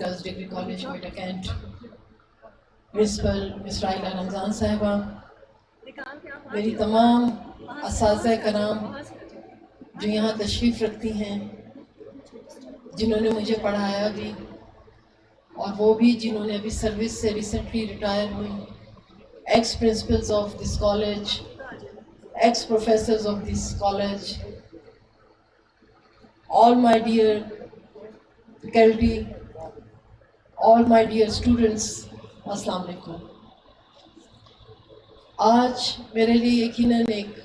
Girls degree college Quetta cantt, principal miss Raila Ramzan Sahiba, मेरी तमाम असातिज़ा कराम जो यहाँ तशरीफ़ रखती हैं, जिन्होंने मुझे पढ़ाया भी और वो भी जिन्होंने अभी सर्विस से रिसेंटली रिटायर हुई, x principles of this college, x professors of this college, all my dear faculty, all my dear students, अस्सलाम वालेकुम। आज मेरे लिए यकीनन एक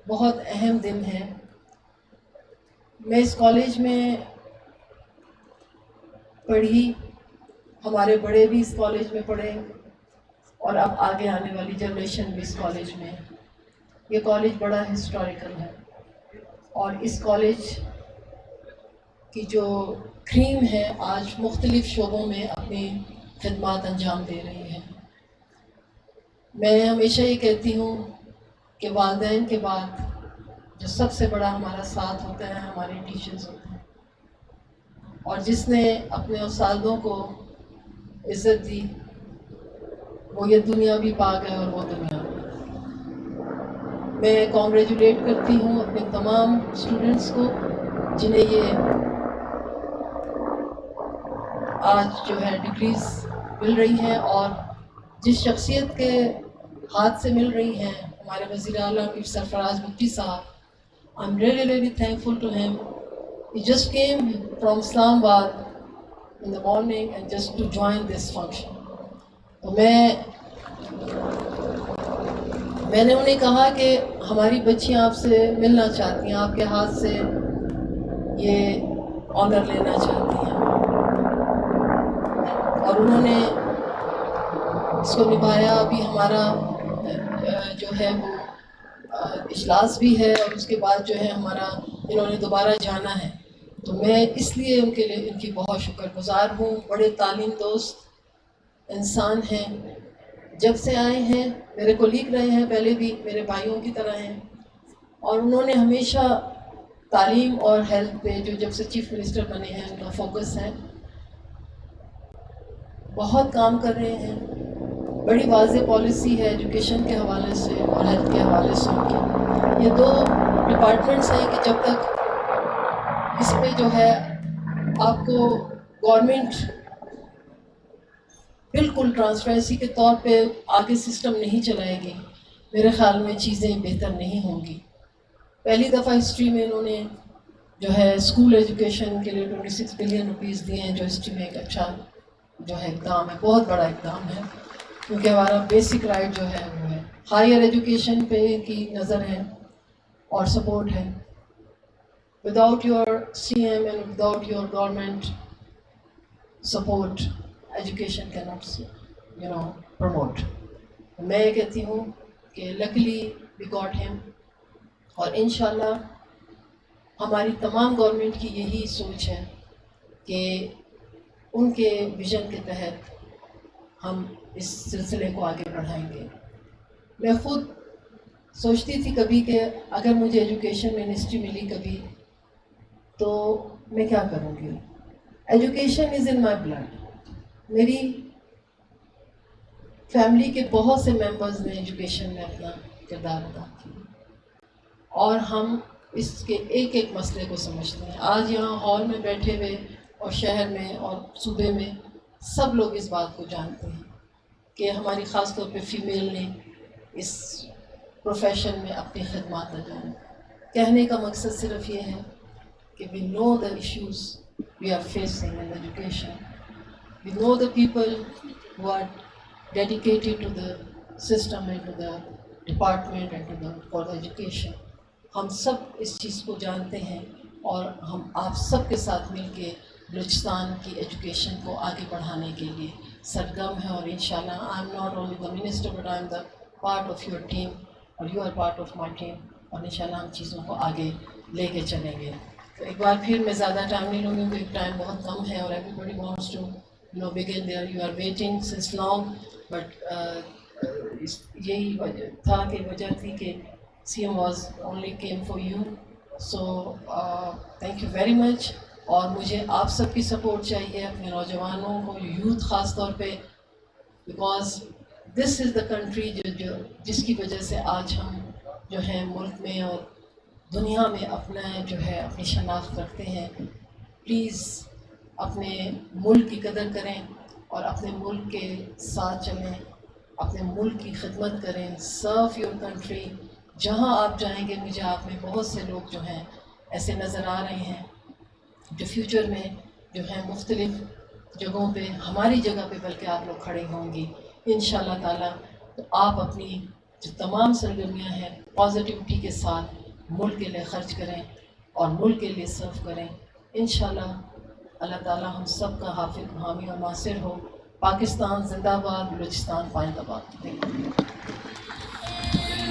बहुत अहम दिन है। मैं इस कॉलेज में पढ़ी, हमारे बड़े भी इस कॉलेज में पढ़े और अब आगे आने वाली जनरेशन भी इस कॉलेज में। ये कॉलेज बड़ा हिस्टोरिकल है और इस कॉलेज की जो क्रीम है आज मुख्तलिफ शोबों में अपनी खिदमत अंजाम दे रही है। मैं हमेशा ये कहती हूँ कि वालिदैन के बाद जो सबसे बड़ा हमारा साथ होता है हमारे टीचर्स होते हैं, और जिसने अपने उस्तादों को इज़्ज़त दी वो ये दुनिया भी पा गए और वो दुनिया भी। मैं कॉन्ग्रेचुलेट करती हूँ अपने तमाम स्टूडेंट्स को जिन्हें ये आज जो है डिग्रीज मिल रही हैं और जिस शख्सियत के हाथ से मिल रही हैं, हमारे वज़ीर आला Mir Sarfaraz Bhutti sahab, I am really thankful to him. He just came from Islamabad in the morning and just to join this function. तो मैंने उन्हें कहा कि हमारी बच्चियां आपसे मिलना चाहती हैं, आपके हाथ से ये ऑनर लेना चाहती हैं, और उन्होंने इसको निभाया। अभी हमारा जो है वो इजलास भी है और उसके बाद जो है हमारा इन्होंने दोबारा जाना है। तो मैं इसलिए उनके लिए इनकी बहुत शुक्रगुजार हूँ। बड़े तालीम दोस्त इंसान हैं, जब से आए हैं मेरे कोलीग रहे हैं, पहले भी मेरे भाइयों की तरह हैं, और उन्होंने हमेशा तालीम और हेल्थ पे जो जब से चीफ मिनिस्टर बने हैं उनका फोकस है। बहुत काम कर रहे हैं, बड़ी वाज़ेह पॉलिसी है एजुकेशन के हवाले से और हेल्थ के हवाले से उनकी। ये दो डिपार्टमेंट्स हैं कि जब तक इस पे जो है आपको गवर्नमेंट बिल्कुल ट्रांसपेरेंसी के तौर पे आगे सिस्टम नहीं चलाएगी, मेरे ख़्याल में चीज़ें बेहतर नहीं होंगी। पहली दफ़ा हिस्ट्री में इन्होंने जो है स्कूल एजुकेशन के लिए 26 बिलियन रुपीस दिए हैं, जो हिस्ट्री में एक अच्छा जो है इक़दाम है, बहुत बड़ा इक़दाम है, क्योंकि हमारा बेसिक राइट जो है वो है। हायर एजुकेशन पे की नज़र है और सपोर्ट है। Without your CM and without your government support education can not promote. मैं ये कहती हूँ कि लकीली वी गॉट हिम, और इंशाल्लाह हमारी तमाम गवर्नमेंट की यही सोच है कि उनके विज़न के तहत हम इस सिलसिले को आगे बढ़ाएंगे। मैं ख़ुद सोचती थी कभी कि अगर मुझे एजुकेशन मिनिस्ट्री मिली कभी तो मैं क्या करूँगी। Education is in my blood. मेरी फैमिली के बहुत से मेंबर्स ने एजुकेशन में अपना किरदार अदा किया और हम इसके एक एक मसले को समझते हैं। आज यहाँ हॉल में बैठे हुए और शहर में और सूबे में सब लोग इस बात को जानते हैं कि हमारी ख़ास तौर पे फीमेल ने इस प्रोफेशन में अपनी खिदमत अंजाम। कहने का मकसद सिर्फ ये है कि we know the issues we are facing in education, we know the people who are dedicated to the system and to the department and to the for the education. हम सब इस चीज़ को जानते हैं और हम आप सब के साथ मिलके बलूचिस्तान की एजुकेशन को आगे बढ़ाने के लिए सरगर्म है। और इंशाल्लाह I am not only the minister but I am the part of your team और you are part of my team, और इंशाल्लाह हम चीज़ों को आगे लेके चलेंगे। तो एक बार फिर मैं ज़्यादा टाइम नहीं लूँगी क्योंकि टाइम बहुत कम है और everybody wants to begin there. You are waiting since long, but यही वजह थी कि CM was only came for you, so thank you very much اور مجھے آپ سب کی سپورٹ چاہیے، اپنے نوجوانوں کو، یوتھ خاص طور پہ، because this is the country جس کی وجہ سے آج ہم جو ہے ملک میں اور دنیا میں اپنی شناخت رکھتے ہیں۔ پلیز اپنے ملک کی قدر کریں اور اپنے ملک کے ساتھ چلیں، اپنے ملک کی خدمت کریں، سرو یور کنٹری۔ جہاں آپ جائیں گے مجھے آپ میں بہت سے لوگ جو ہیں ایسے نظر آ رہے ہیں جو فیوچر میں جو ہے مختلف جگہوں پہ، ہماری جگہ پہ بلکہ آپ لوگ کھڑے ہوں گی انشاءاللہ تعالیٰ۔ تو آپ اپنی جو تمام سرگرمیاں ہیں پازیٹیوٹی کے ساتھ ملک کے لیے خرچ کریں اور ملک کے لیے سرو کریں انشاءاللہ۔ اللہ تعالیٰ ہم سب کا حافظ، حامی اور ناصر ہو۔ پاکستان زندہ باد، بلوچستان پائندہ باد۔